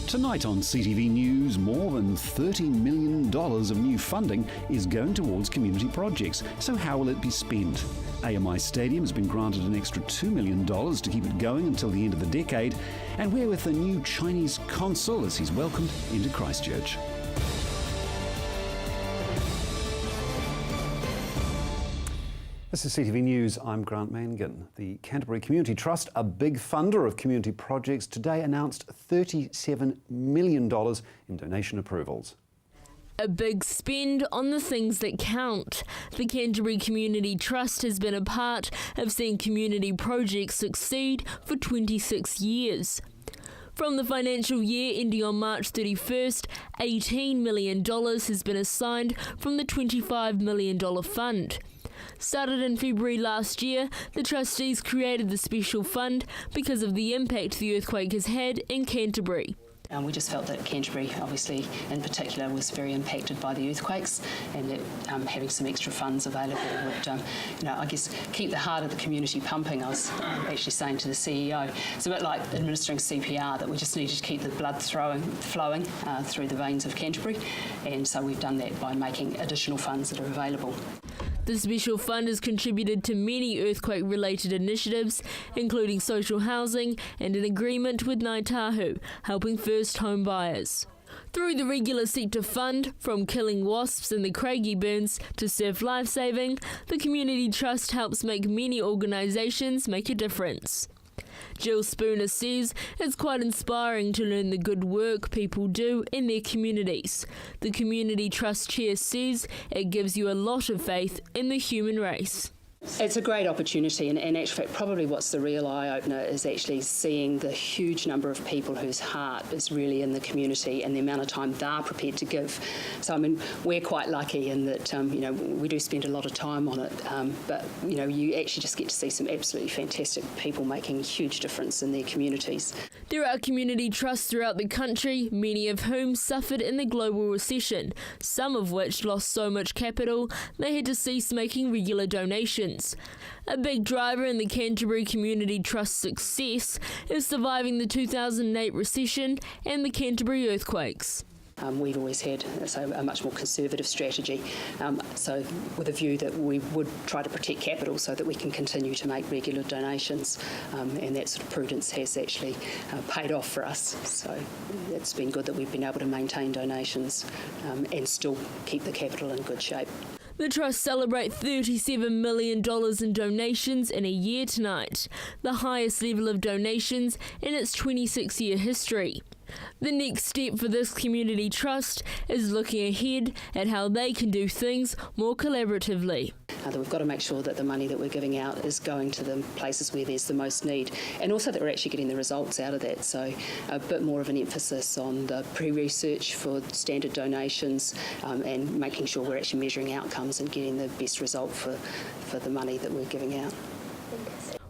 Tonight on CTV News, more than $30 million of new funding is going towards community projects. So how will it be spent? AMI Stadium has been granted an extra $2 million to keep it going until the end of the decade. And we're with the new Chinese consul as he's welcomed into Christchurch. This is CTV News. I'm Grant Mangan. The Canterbury Community Trust, a big funder of community projects, today announced $37 million in donation approvals. A big spend on the things that count. The Canterbury Community Trust has been a part of seeing community projects succeed for 26 years. From the financial year ending on March 31st, $18 million has been assigned from the $25 million fund. Started in February last year, the trustees created the special fund because of the impact the earthquake has had in Canterbury. We just felt that Canterbury, obviously, in particular, was very impacted by the earthquakes, and that having some extra funds available would, I guess, keep the heart of the community pumping. I was actually saying to the CEO, it's a bit like administering CPR, that we just needed to keep the blood flowing through the veins of Canterbury, and so we've done that by making additional funds that are available. The special fund has contributed to many earthquake-related initiatives, including social housing and an agreement with Ngāi Tahu, helping first home buyers. Through the regular sector fund, from killing wasps in the Craigie burns to surf lifesaving, the Community Trust helps make many organisations make a difference. Jill Spooner says it's quite inspiring to learn the good work people do in their communities. The Community Trust Chair says it gives you a lot of faith in the human race. It's a great opportunity, and in actual fact, probably what's the real eye-opener is actually seeing the huge number of people whose heart is really in the community and the amount of time they're prepared to give. So, I mean, we're quite lucky in that, we do spend a lot of time on it, but, you actually just get to see some absolutely fantastic people making a huge difference in their communities. There are community trusts throughout the country, many of whom suffered in the global recession, some of which lost so much capital they had to cease making regular donations. A big driver in the Canterbury Community Trust's success is surviving the 2008 recession and the Canterbury earthquakes. We've always had a much more conservative strategy, so with a view that we would try to protect capital so that we can continue to make regular donations, and that sort of prudence has actually paid off for us. So it's been good that we've been able to maintain donations and still keep the capital in good shape. The Trust celebrate $37 million in donations in a year tonight, the highest level of donations in its 26-year history. The next step for this community trust is looking ahead at how they can do things more collaboratively. That we've got to make sure that the money that we're giving out is going to the places where there's the most need, and also that we're actually getting the results out of that. So a bit more of an emphasis on the pre-research for standard donations, and making sure we're actually measuring outcomes and getting the best result for the money that we're giving out.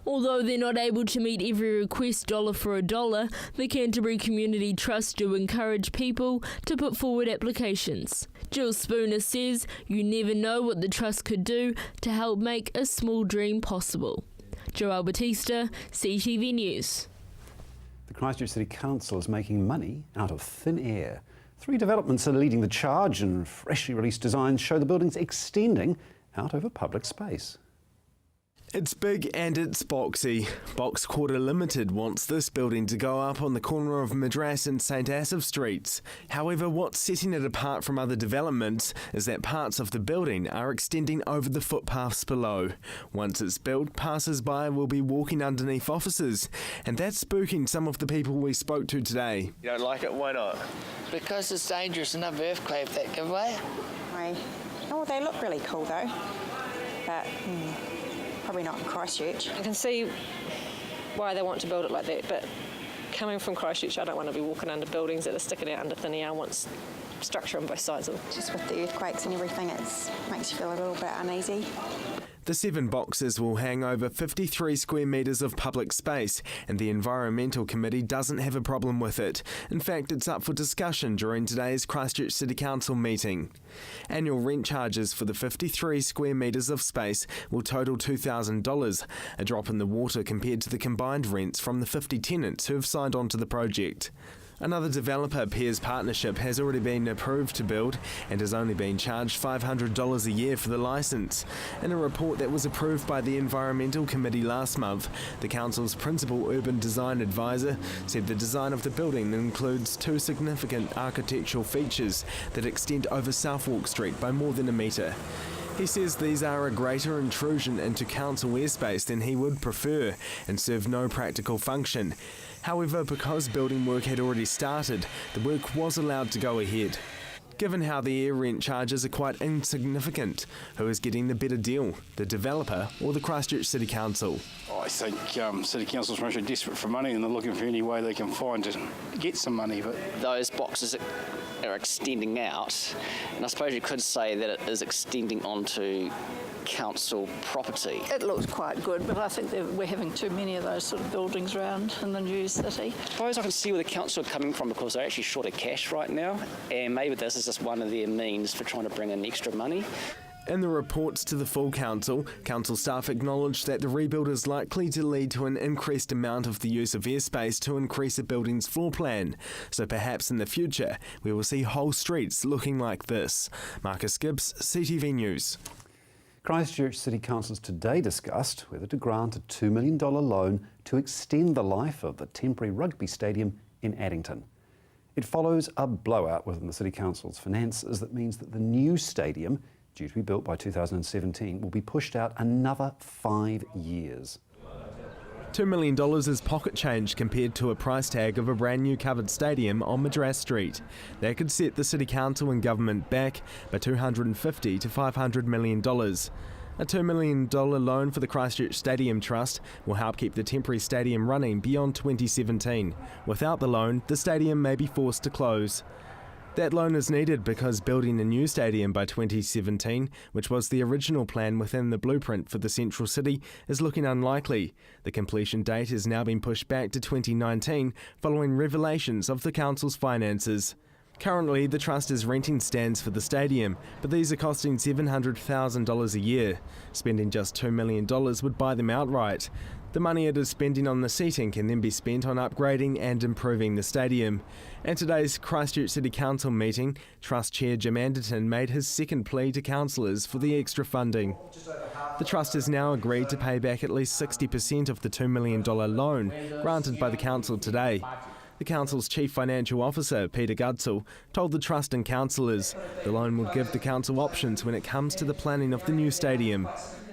Although they're not able to meet every request dollar for a dollar, the Canterbury Community Trust do encourage people to put forward applications. Jill Spooner says you never know what the Trust could do to help make a small dream possible. Joelle Batista, CTV News. The Christchurch City Council is making money out of thin air. 3 developments are leading the charge, and freshly released designs show the buildings extending out over public space. It's big and it's boxy. Box Quarter Limited wants this building to go up on the corner of Madras and St Asaph Streets. However, what's setting it apart from other developments is that parts of the building are extending over the footpaths below. Once it's built, passers-by will be walking underneath offices, and that's spooking some of the people we spoke to today. You don't like it? Why not? Because it's dangerous. Another earthquake that give way. Oh, they look really cool though, but probably not in Christchurch. I can see why they want to build it like that, but coming from Christchurch, I don't want to be walking under buildings that are sticking out under thin air. I want structure on both sides of them. Just with the earthquakes and everything, it makes you feel a little bit uneasy. The 7 boxes will hang over 53 square metres of public space, and the Environmental Committee doesn't have a problem with it. In fact, it's up for discussion during today's Christchurch City Council meeting. Annual rent charges for the 53 square metres of space will total $2,000, a drop in the water compared to the combined rents from the 50 tenants who have signed on to the project. Another developer, Peers Partnership, has already been approved to build and has only been charged $500 a year for the licence. In a report that was approved by the Environmental Committee last month, the council's principal urban design advisor said the design of the building includes two significant architectural features that extend over Southwark Street by more than a metre. He says these are a greater intrusion into council airspace than he would prefer and serve no practical function. However, because building work had already started, the work was allowed to go ahead. Given how the air rent charges are quite insignificant, who is getting the better deal, the developer or the Christchurch City Council? I think City Council's mostly desperate for money and they're looking for any way they can find to get some money. But those boxes are extending out, and I suppose you could say that it is extending onto council property. It looks quite good, but I think we're having too many of those sort of buildings around in the new city. I suppose I can see where the council are coming from because they're actually short of cash right now, and maybe this is just one of their means for trying to bring in extra money. In the reports to the full council staff acknowledged that the rebuild is likely to lead to an increased amount of the use of airspace to increase a building's floor plan. So perhaps in the future, we will see whole streets looking like this. Marcus Gibbs, CTV News. Christchurch City Council today discussed whether to grant a $2 million loan to extend the life of the temporary rugby stadium in Addington. It follows a blowout within the City Council's finances that means that the new stadium, due to be built by 2017, will be pushed out another 5 years. $2 million is pocket change compared to a price tag of a brand new covered stadium on Madras Street. That could set the City Council and government back by $250 to $500 million. A $2 million loan for the Christchurch Stadium Trust will help keep the temporary stadium running beyond 2017. Without the loan, the stadium may be forced to close. That loan is needed because building a new stadium by 2017, which was the original plan within the blueprint for the central city, is looking unlikely. The completion date has now been pushed back to 2019 following revelations of the council's finances. Currently, the trust is renting stands for the stadium, but these are costing $700,000 a year. Spending just $2 million would buy them outright. The money it is spending on the seating can then be spent on upgrading and improving the stadium. At today's Christchurch City Council meeting, Trust Chair Jim Anderton made his second plea to councillors for the extra funding. The Trust has now agreed to pay back at least 60% of the $2 million loan granted by the council today. The council's chief financial officer, Peter Gudsell, told the Trust and councillors the loan will give the council options when it comes to the planning of the new stadium.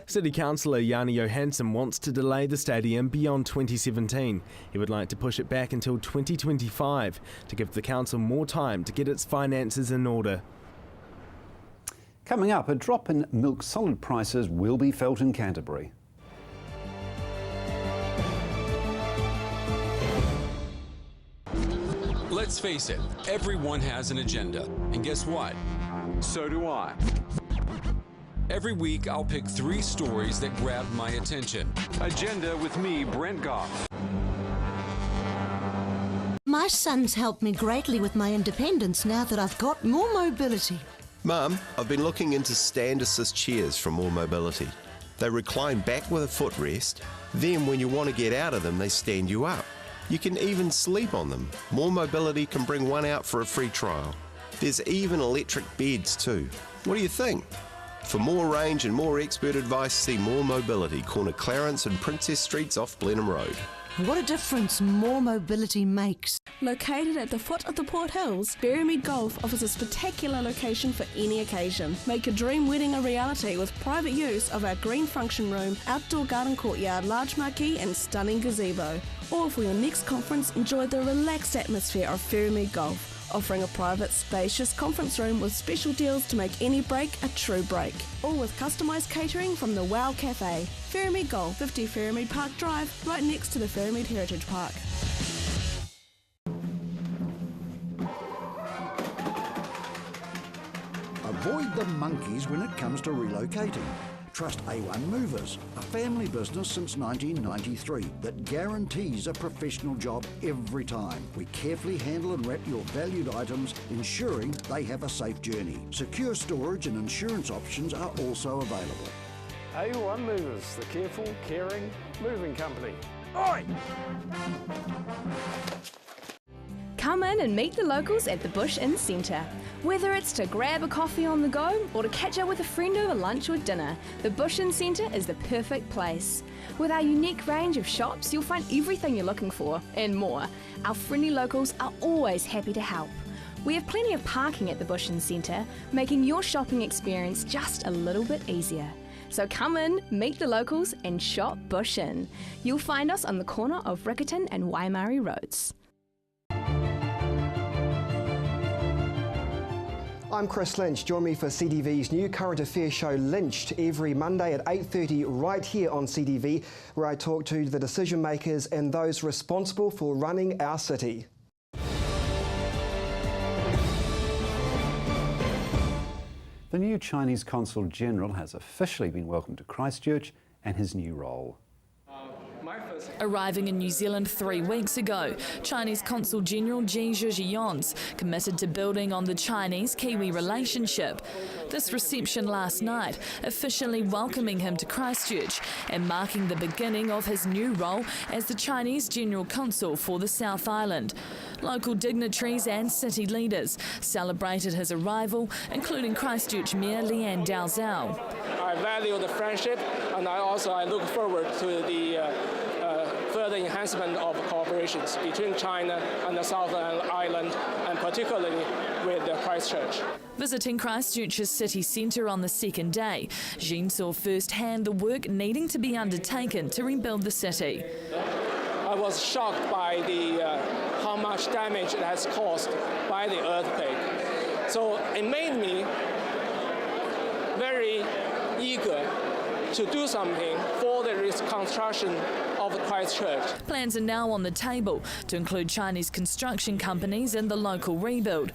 City Councillor Jani Johansson wants to delay the stadium beyond 2017. He would like to push it back until 2025 to give the council more time to get its finances in order. Coming up, a drop in milk solid prices will be felt in Canterbury. Let's face it, everyone has an agenda. And guess what? So do I. Every week, I'll pick 3 stories that grab my attention. Agenda with me, Brent Goff. My son's helped me greatly with my independence now that I've got more mobility. Mum, I've been looking into stand assist chairs from More Mobility. They recline back with a footrest. Then when you want to get out of them, they stand you up. You can even sleep on them. More Mobility can bring one out for a free trial. There's even electric beds too. What do you think? For more range and more expert advice, see More Mobility, corner Clarence and Princess Streets off Blenheim Road. What a difference More Mobility makes. Located at the foot of the Port Hills, Berrymead Golf offers a spectacular location for any occasion. Make a dream wedding a reality with private use of our green function room, outdoor garden courtyard, large marquee and stunning gazebo. Or for your next conference, enjoy the relaxed atmosphere of Berrymead Golf, offering a private, spacious conference room with special deals to make any break a true break. All with customised catering from the Wow Cafe. Ferrymead Golf, 50 Ferrymead Park Drive, right next to the Ferrymead Heritage Park. Avoid the monkeys when it comes to relocating. Trust A1 Movers, a family business since 1993 that guarantees a professional job every time. We carefully handle and wrap your valued items, ensuring they have a safe journey. Secure storage and insurance options are also available. A1 Movers, the careful, caring, moving company. Oi! Come in and meet the locals at the Bush Inn Centre. Whether it's to grab a coffee on the go or to catch up with a friend over lunch or dinner, the Bush Inn Centre is the perfect place. With our unique range of shops, you'll find everything you're looking for and more. Our friendly locals are always happy to help. We have plenty of parking at the Bush Inn Centre, making your shopping experience just a little bit easier. So come in, meet the locals and shop Bush Inn. You'll find us on the corner of Riccarton and Waimari Roads. I'm Chris Lynch. Join me for CTV's new current affairs show Lynched every Monday at 8:30 right here on CTV, where I talk to the decision makers and those responsible for running our city. The new Chinese Consul General has officially been welcomed to Christchurch and his new role. Arriving in New Zealand 3 weeks ago, Chinese Consul General Ji Zhuzhiyon's committed to building on the Chinese-Kiwi relationship. This reception last night, officially welcoming him to Christchurch and marking the beginning of his new role as the Chinese General Consul for the South Island. Local dignitaries and city leaders celebrated his arrival, including Christchurch Mayor Leanne Dalzell. I value the friendship, and I look forward to the further enhancement of cooperations between China and the South Island, and particularly with Christchurch. Visiting Christchurch's city centre on the second day, Jean saw firsthand the work needing to be undertaken to rebuild the city. I was shocked by how much damage it has caused by the earthquake. So it made me very eager to do something for the reconstruction of Christchurch. Plans are now on the table to include Chinese construction companies in the local rebuild,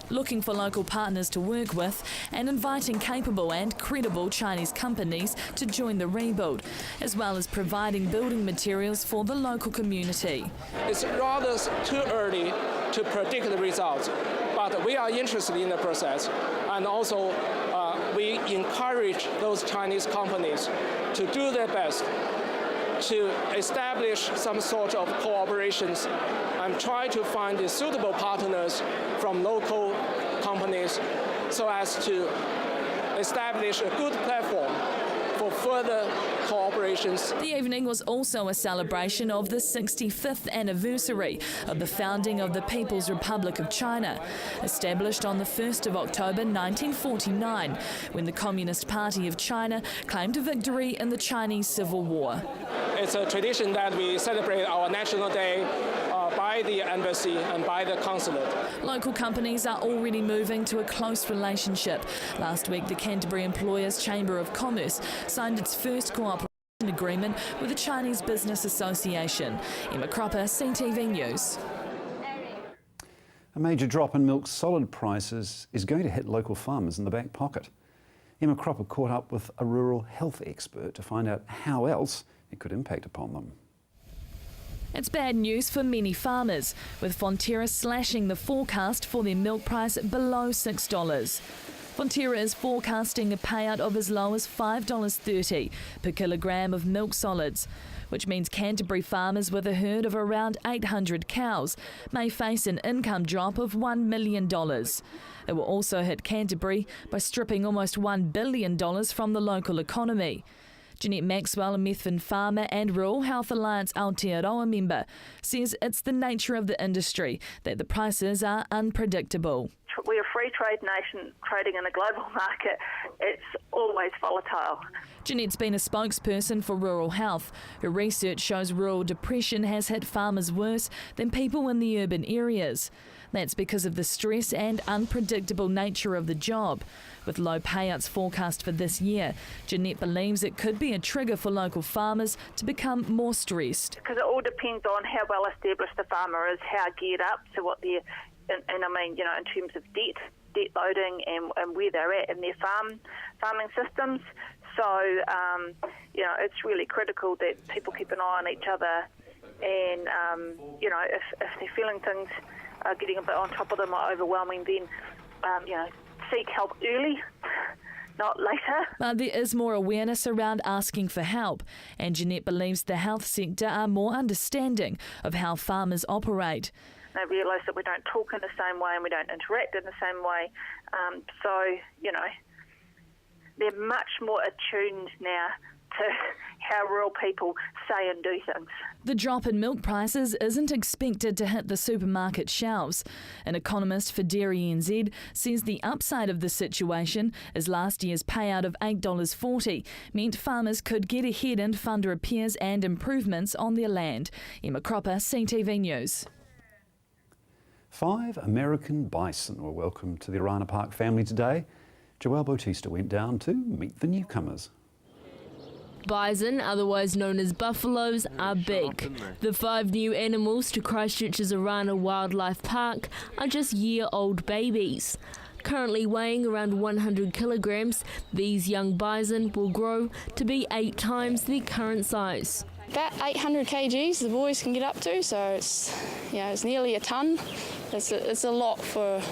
looking for local partners to work with and inviting capable and credible Chinese companies to join the rebuild, as well as providing building materials for the local community. It's rather too early to predict the results, but we are interested in the process, and also we encourage those Chinese companies to do their best to establish some sort of cooperations and try to find the suitable partners from local companies so as to establish a good platform for further cooperations. The evening was also a celebration of the 65th anniversary of the founding of the People's Republic of China, established on the 1st of October 1949, when the Communist Party of China claimed victory in the Chinese Civil War. It's a tradition that we celebrate our National Day by the embassy and by the consulate. Local companies are already moving to a close relationship. Last week, the Canterbury Employers Chamber of Commerce signed its first cooperation agreement with the Chinese Business Association. Emma Cropper, CTV News. A major drop in milk solid prices is going to hit local farmers in the back pocket. Emma Cropper caught up with a rural health expert to find out how else it could impact upon them. It's bad news for many farmers, with Fonterra slashing the forecast for their milk price below $6. Fonterra is forecasting a payout of as low as $5.30 per kilogram of milk solids, which means Canterbury farmers with a herd of around 800 cows may face an income drop of $1 million. It will also hit Canterbury by stripping almost $1 billion from the local economy. Jeanette Maxwell, a Methven farmer and Rural Health Alliance Aotearoa member, says it's the nature of the industry that the prices are unpredictable. We're a free trade nation trading in a global market. It's always volatile. Jeanette's been a spokesperson for Rural Health. Her research shows rural depression has hit farmers worse than people in the urban areas. That's because of the stress and unpredictable nature of the job. With low payouts forecast for this year, Jeanette believes it could be a trigger for local farmers to become more stressed. Because it all depends on how well established the farmer is, how geared up to what they're, and I mean, you know, in terms of debt loading and where they're at in their farming systems. So, you know, it's really critical that people keep an eye on each other, and you know, if they're feeling things are getting a bit on top of them or overwhelming, then you know, seek help early, not later. But there is more awareness around asking for help, and Jeanette believes the health sector are more understanding of how farmers operate. They realise that we don't talk in the same way and we don't interact in the same way. So, you know, they're much more attuned now to how real people say and do things. The drop in milk prices isn't expected to hit the supermarket shelves. An economist for Dairy NZ says the upside of the situation is last year's payout of $8.40 meant farmers could get ahead and fund repairs and improvements on their land. Emma Cropper, CTV News. 5 American bison were welcomed to the Arana Park family today. Joelle Bautista went down to meet the newcomers. Bison, otherwise known as buffaloes, are big. The 5 new animals to Christchurch's Arana Wildlife Park are just year-old babies. Currently weighing around 100 kilograms, these young bison will grow to be 8 times their current size. About 800 kgs the boys can get up to, so it's nearly a tonne. It's a lot for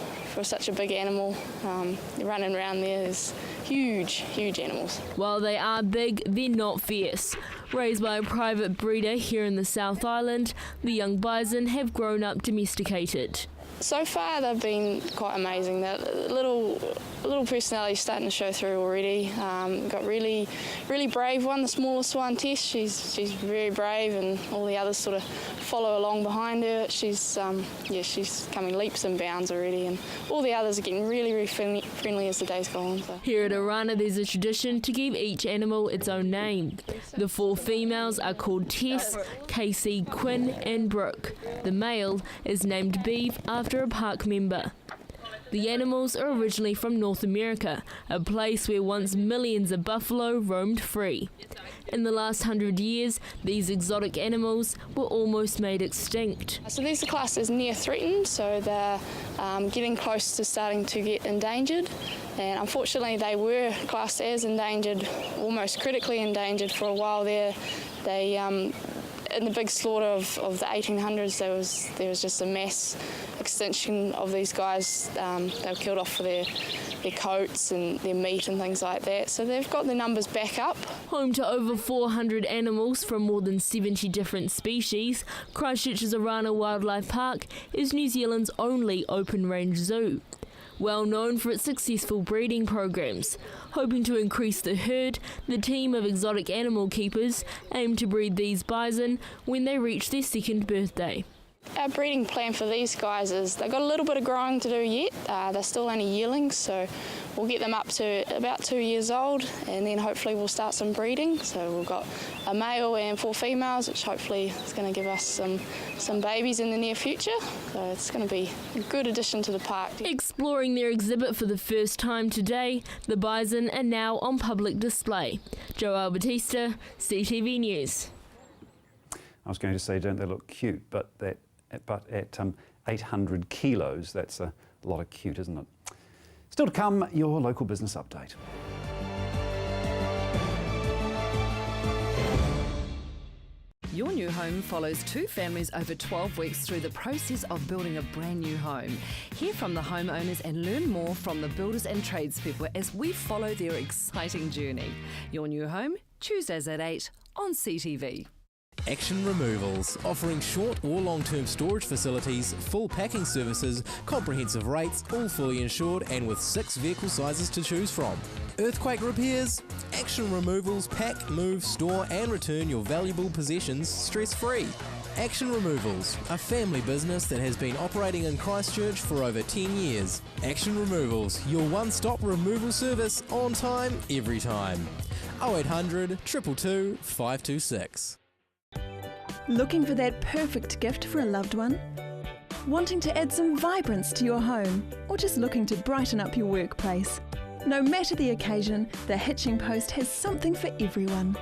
such a big animal. Running around there is huge animals. While they are big, they're not fierce. Raised by a private breeder here in the South Island, the young bison have grown up domesticated. So far they've been quite amazing. That little personality starting to show through already. Got really brave one, the smallest one, Tess. She's very brave, and all the others sort of follow along behind her. She's coming leaps and bounds already, and all the others are getting really friendly as the days go on. So. Here at Arana, there's a tradition to give each animal its own name. The 4 females are called Tess, Casey, Quinn, and Brooke. The male is named Beeve after a park member. The animals are originally from North America, a place where once millions of buffalo roamed free. In the last 100 years, these exotic animals were almost made extinct. So these are classed as near threatened, so they're getting close to starting to get endangered. And unfortunately, they were classed as endangered, almost critically endangered for a while there. They in the big slaughter of the 1800s, there was just a mass extinction of these guys. They were killed off for their coats and their meat and things like that. So they've got the numbers back up. Home to over 400 animals from more than 70 different species, Christchurch's Arana Wildlife Park is New Zealand's only open-range zoo. Well known for its successful breeding programs. Hoping to increase the herd, the team of exotic animal keepers aim to breed these bison when they reach their 2nd birthday. Our breeding plan for these guys is they've got a little bit of growing to do yet. They're still only yearlings, so we'll get them up to about 2 years old, and then hopefully we'll start some breeding. So we've got a male and 4 females, which hopefully is going to give us some babies in the near future. So it's going to be a good addition to the park. Exploring their exhibit for the first time today, the bison are now on public display. Joelle Bautista, CTV News. I was going to say, don't they look cute? But at 800 kilos, that's a lot of cute, isn't it? Still to come, your local business update. Your new home follows 2 families over 12 weeks through the process of building a brand new home. Hear from the homeowners and learn more from the builders and tradespeople as we follow their exciting journey. Your new home, Tuesdays at 8 on CTV. Action Removals, offering short or long-term storage facilities, full packing services, comprehensive rates, all fully insured and with 6 vehicle sizes to choose from. Earthquake repairs? Action Removals pack, move, store and return your valuable possessions stress-free. Action Removals, a family business that has been operating in Christchurch for over 10 years. Action Removals, your one-stop removal service on time, every time. 0800 222 526. Looking for that perfect gift for a loved one? Wanting to add some vibrance to your home, or just looking to brighten up your workplace? No matter the occasion, the Hitching Post has something for everyone.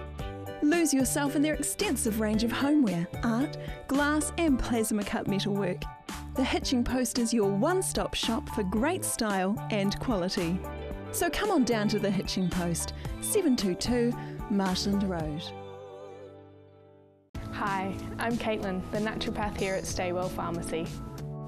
Lose yourself in their extensive range of homeware, art, glass and plasma cut metalwork. The Hitching Post is your one-stop shop for great style and quality. So come on down to the Hitching Post, 722 Marshland Road. Hi, I'm Caitlin, the naturopath here at Staywell Pharmacy.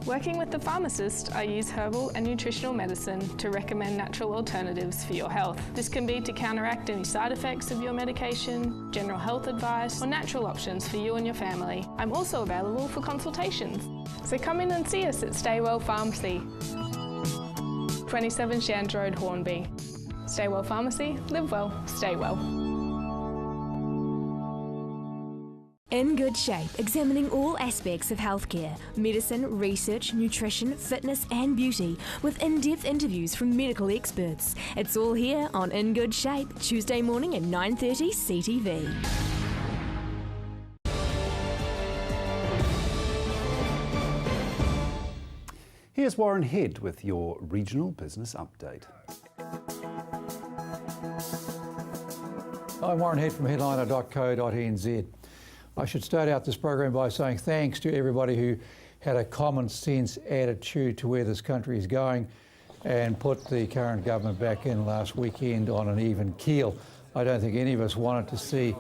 Working with the pharmacist, I use herbal and nutritional medicine to recommend natural alternatives for your health. This can be to counteract any side effects of your medication, general health advice, or natural options for you and your family. I'm also available for consultations. So come in and see us at Stay Well Pharmacy, 27 Shands Road, Hornby. Stay Well Pharmacy, live well, stay well. In Good Shape, examining all aspects of healthcare, medicine, research, nutrition, fitness and beauty, with in-depth interviews from medical experts. It's all here on In Good Shape, Tuesday morning at 9:30 CTV. Here's Warren Head with your regional business update. I'm Warren Head from headliner.co.nz. I should start out this program by saying thanks to everybody who had a common sense attitude to where this country is going and put the current government back in last weekend on an even keel. I don't think any of us wanted to see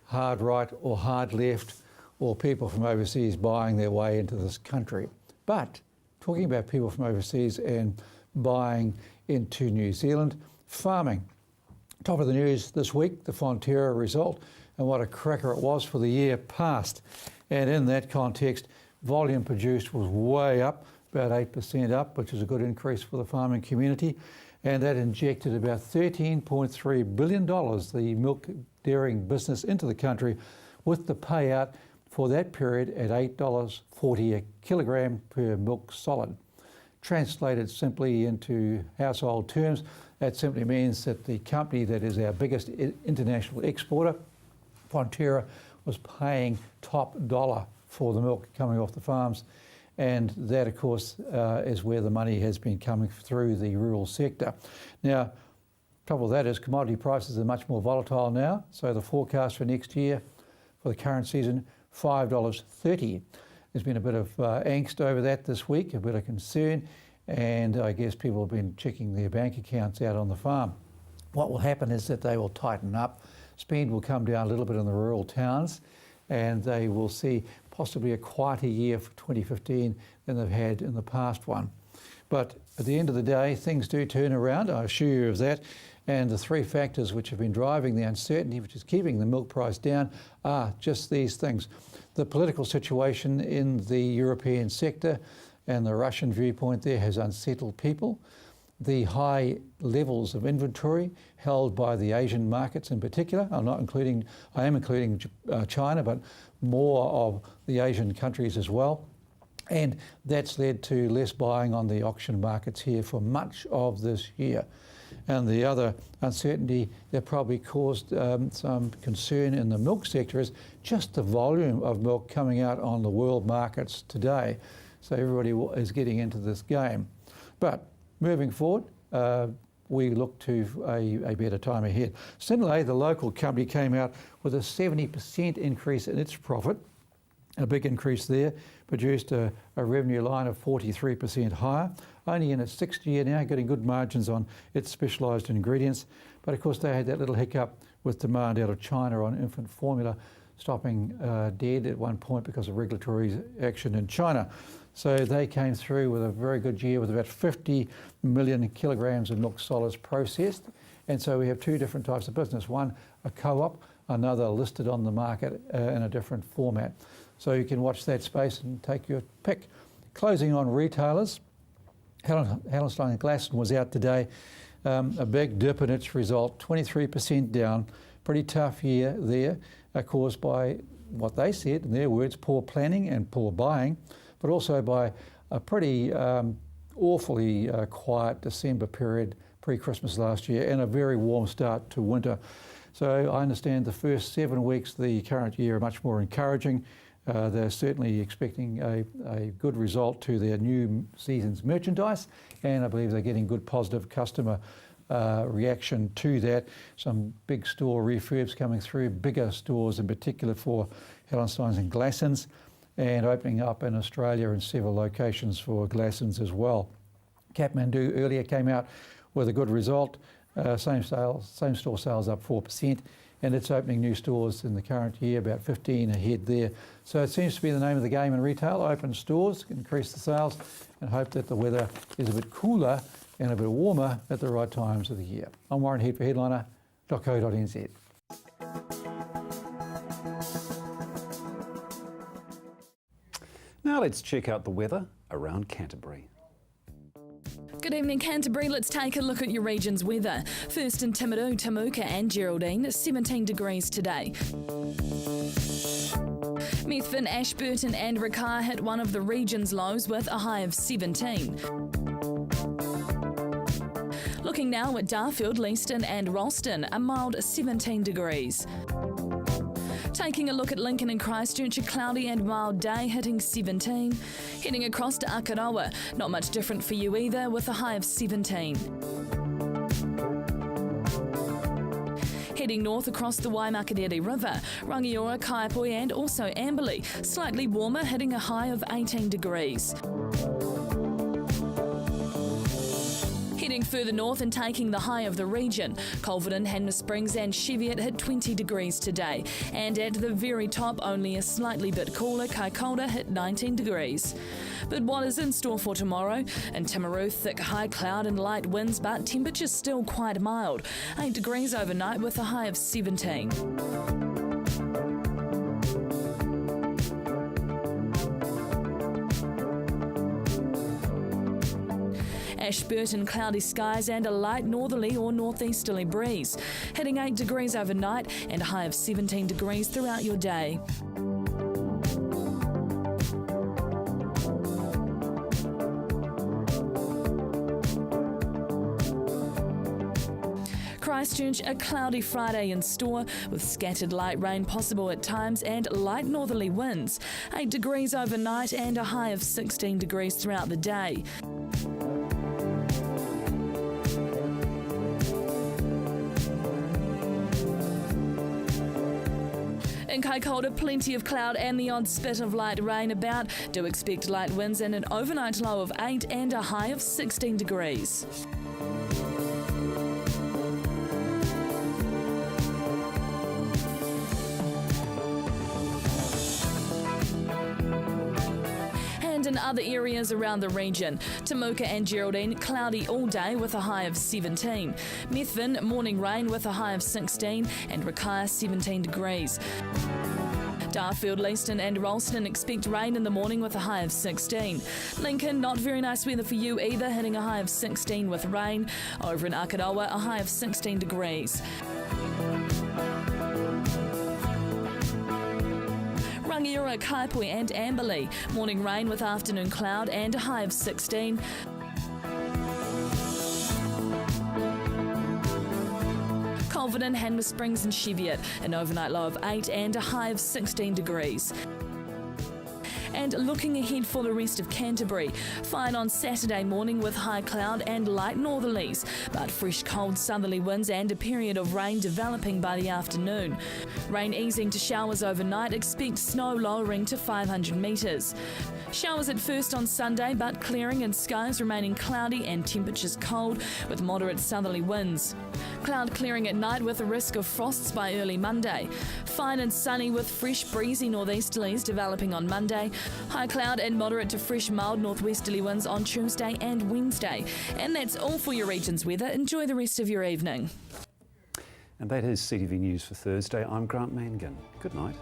hard right or hard left or people from overseas buying their way into this country. But talking about people from overseas and buying into New Zealand, farming. Top of the news this week, the Fonterra result, and what a cracker it was for the year past. And in that context, volume produced was way up, about 8% up, which is a good increase for the farming community. And that injected about $13.3 billion, the milk dairying business, into the country, with the payout for that period at $8.40 a kilogram per milk solid. Translated simply into household terms, that simply means that the company that is our biggest international exporter, Fonterra, was paying top dollar for the milk coming off the farms, and that of course is where the money has been coming through the rural sector. Now, trouble with that is commodity prices are much more volatile now, so the forecast for next year for the current season, $5.30. There's been a bit of angst over that this week, a bit of concern, and I guess people have been checking their bank accounts out on the farm. What will happen is that they will tighten up. Spend will come down a little bit in the rural towns, and they will see possibly a quieter year for 2015 than they've had in the past one. But at the end of the day, things do turn around, I assure you of that, and the three factors which have been driving the uncertainty, which is keeping the milk price down, are just these things. The political situation in the European sector and the Russian viewpoint there has unsettled people. The high levels of inventory held by the Asian markets in particular, I am including China, but more of the Asian countries as well. And that's led to less buying on the auction markets here for much of this year. And the other uncertainty that probably caused some concern in the milk sector is just the volume of milk coming out on the world markets today. So everybody is getting into this game. But moving forward, we look to a better time ahead. Synlait, the local company, came out with a 70% increase in its profit, a big increase there, produced a revenue line of 43% higher, only in its sixth year now, getting good margins on its specialised ingredients. But of course they had that little hiccup with demand out of China on infant formula, stopping dead at one point because of regulatory action in China. So they came through with a very good year with about 50 million kilograms of milk solids processed. And so we have two different types of business. One, a co-op, another listed on the market in a different format. So you can watch that space and take your pick. Closing on retailers, Hallenstein & Glasson was out today. A big dip in its result, 23% down. Pretty tough year there, caused by what they said, in their words, poor planning and poor buying, but also by a pretty awfully quiet December period pre-Christmas last year and a very warm start to winter. So I understand the first 7 weeks of the current year are much more encouraging. They're certainly expecting a good result to their new season's merchandise, and I believe they're getting good positive customer reaction to that. Some big store refurbs coming through, bigger stores in particular for Hallensteins and Glassons, and opening up in Australia in several locations for Glassons as well. Kathmandu earlier came out with a good result, same store sales up 4%, and it's opening new stores in the current year, about 15 ahead there. So it seems to be the name of the game in retail: open stores, increase the sales, and hope that the weather is a bit cooler and a bit warmer at the right times of the year. I'm Warren Head for Headliner.co.nz. Now let's check out the weather around Canterbury. Good evening, Canterbury. Let's take a look at your region's weather. First in Timaru, Temuka and Geraldine, 17 degrees today. Methven, Ashburton and Rakaia hit one of the region's lows with a high of 17. Looking now at Darfield, Leeston and Ralston, a mild 17 degrees. Taking a look at Lincoln and Christchurch, a cloudy and mild day hitting 17. Heading across to Akaroa, not much different for you either, with a high of 17. Heading north across the Waimakiriri River, Rangiora, Kaipoi and also Amberley, slightly warmer, hitting a high of 18 degrees. Heading further north and taking the high of the region, Culverden, Hanmer Springs and Cheviot hit 20 degrees today. And at the very top, only a slightly bit cooler, Kaikoura hit 19 degrees. But what is in store for tomorrow? In Timaru, thick high cloud and light winds, but temperatures still quite mild. 8 degrees overnight with a high of 17. Ashburton, cloudy skies and a light northerly or northeasterly breeze. Hitting 8 degrees overnight and a high of 17 degrees throughout your day. Christchurch, a cloudy Friday in store with scattered light rain possible at times and light northerly winds. 8 degrees overnight and a high of 16 degrees throughout the day. In Kaikoura, plenty of cloud and the odd spit of light rain about. Do expect light winds and an overnight low of 8 and a high of 16 degrees. And in other areas around the region, Temuka and Geraldine, cloudy all day with a high of 17. Methven, morning rain with a high of 16 and Rakaia 17 degrees. Darfield, Leeston and Ralston expect rain in the morning with a high of 16. Lincoln, not very nice weather for you either, hitting a high of 16 with rain. Over in Akaroa, a high of 16 degrees. Rangiora, Kaipoi and Amberley, morning rain with afternoon cloud and a high of 16. Culverden, Hanmer Springs and Cheviot, an overnight low of 8 and a high of 16 degrees. And looking ahead for the rest of Canterbury, fine on Saturday morning with high cloud and light northerlies, but fresh cold southerly winds and a period of rain developing by the afternoon. Rain easing to showers overnight, expect snow lowering to 500 metres. Showers at first on Sunday, but clearing and skies remaining cloudy and temperatures cold with moderate southerly winds. Cloud clearing at night with a risk of frosts by early Monday. Fine and sunny with fresh breezy northeasterlies developing on Monday. High cloud and moderate to fresh mild northwesterly winds on Tuesday and Wednesday. And that's all for your region's weather. Enjoy the rest of your evening. And that is CTV News for Thursday. I'm Grant Mangan. Good night.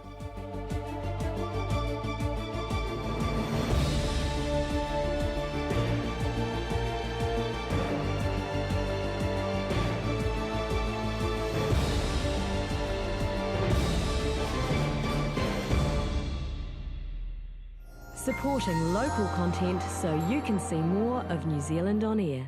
Supporting local content so you can see more of New Zealand on air.